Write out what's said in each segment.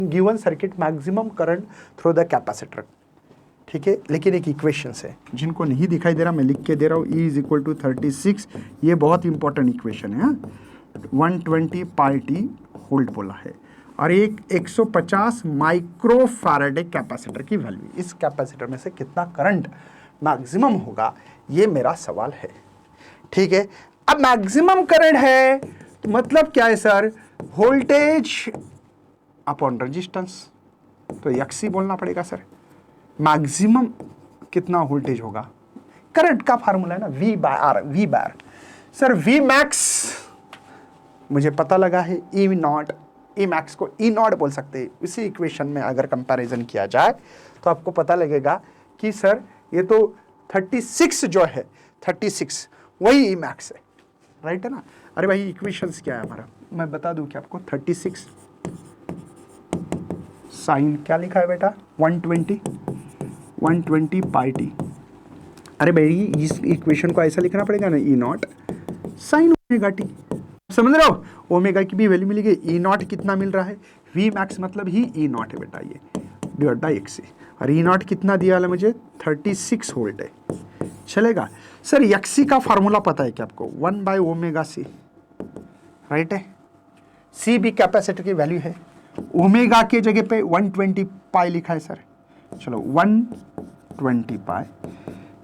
Given circuit maximum current through the capacitor, ठीक है, लेकिन एक इक्वेशन है, जिनको नहीं दिखाई दे रहा मैं लिख के दे रहा हूँ, E इक्वल टू 36, ये बहुत इंपॉर्टेंट इक्वेशन है, 120 पाई टी वोल्ट बोला है, और एक 150 माइक्रो फैराडे कैपेसिटर की वैल्यू, इस कैपेसिटर में से कितना करंट मैक्सिमम होगा, ये मेरा सवाल है, ठीक है। अब मैक्सिमम करंट है तो मतलब क्या है सर, वोल्टेज अपॉन रेजिस्टेंस, तो एक्सी बोलना पड़ेगा सर। मैक्सिमम कितना वोल्टेज होगा, करंट का फार्मूला है ना, V बाय R, V बार सर, V मैक्स मुझे पता लगा है, E नॉट, E मैक्स को E नॉट बोल सकते हैं। इसी इक्वेशन में अगर कंपैरिजन किया जाए तो आपको पता लगेगा कि सर ये तो 36 जो है, 36 वही E मैक्स है, राइट है ना। अरे भाई इक्वेशंस क्या है हमारा, मैं बता दूं कि आपको 36 साइन क्या लिखा है बेटा, 120 पाई टी। अरे भाई इस इक्वेशन को ऐसा लिखना पड़ेगा ना, E not sine omega T, समझ रहे हो, ओमेगा की भी वैल्यू मिलेगी, E नॉट कितना मिल रहा है, V मैक्स मतलब ही E नॉट है बेटा, ये डिवाइड बाई XC, और E नॉट कितना दिया है मुझे, 36 वोल्ट है, चलेगा सर। XC का फार्मूला पता है क्या आपको, 1 बाय ओमेगा C, राइट है, C भी कैपेसिटर की वैल्यू है, ओमेगा के जगह पे 120 पाई लिखा है सर, चलो 120 पाई,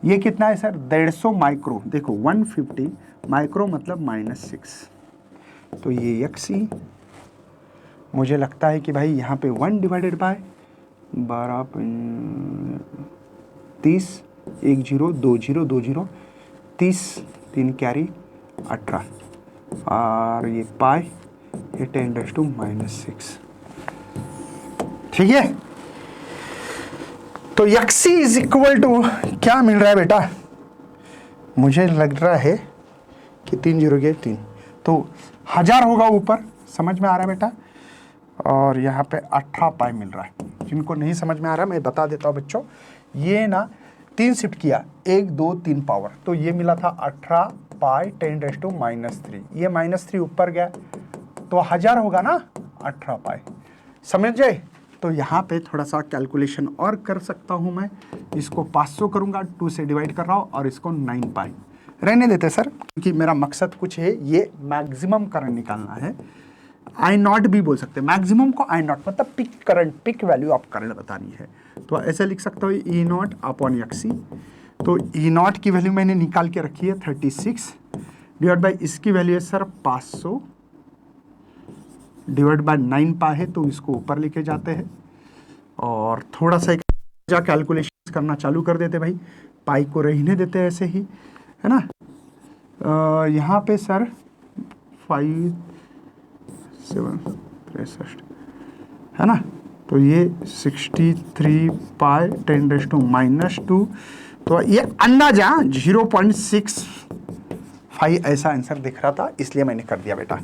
ये कितना है सर, 150 माइक्रो, देखो 150 माइक्रो मतलब -6, तो ये XC मुझे लगता है कि भाई यहाँ पे 1 डिवाइडेड बाय 12 30 1 0 2 0 2 0 30 3 कैरी 18, और ये पाई ये 10⁻⁻⁶, ठीक है। तो XC इज इक्वल टू क्या मिल रहा है बेटा, मुझे लग रहा है कि 3 0 के 3, तो 1000 होगा ऊपर, समझ में आ रहा है बेटा, और यहाँ पे 18 पाई मिल रहा है। जिनको नहीं समझ में आ रहा मैं बता देता हूँ बच्चों, ये ना 3 शिफ्ट किया, 1 2 3 पावर, तो ये मिला था 18 पाई 10⁻⁻3, ये -3 ऊपर गया तो 1000 होगा ना, 18 पाई, समझ जाए। तो यहाँ पे थोड़ा सा कैलकुलेशन और कर सकता हूँ मैं, इसको 500 करूँगा, 2 से डिवाइड कर रहा हूँ, और इसको 9 पाई रहने देते सर, क्योंकि मेरा मकसद कुछ है, ये मैक्सिमम करंट निकालना है। आई नॉट भी बोल सकते हैं, मैक्सिमम को आई नॉट मतलब pick current, pick value of current बतानी है, तो ऐसे लिख सकता हूँ E नॉट अपॉन XC। तो E नॉट की वैल्यू मैंने निकाल के रखी है 36, डिवाइड बाई इसकी वैल्यू है सर 500, डिवाइड बाय 9 पाई है, तो इसको ऊपर लेके जाते हैं, और थोड़ा सा कैलकुलेशन करना चालू कर देते भाई, पाई को रहने देते ऐसे ही, है ना। यहाँ पे सर 5 7 63 है ना, तो ये 63 पाई 10⁻⁻², तो ये अंदाजा 0.65 ऐसा आंसर दिख रहा था, इसलिए मैंने कर दिया बेटा।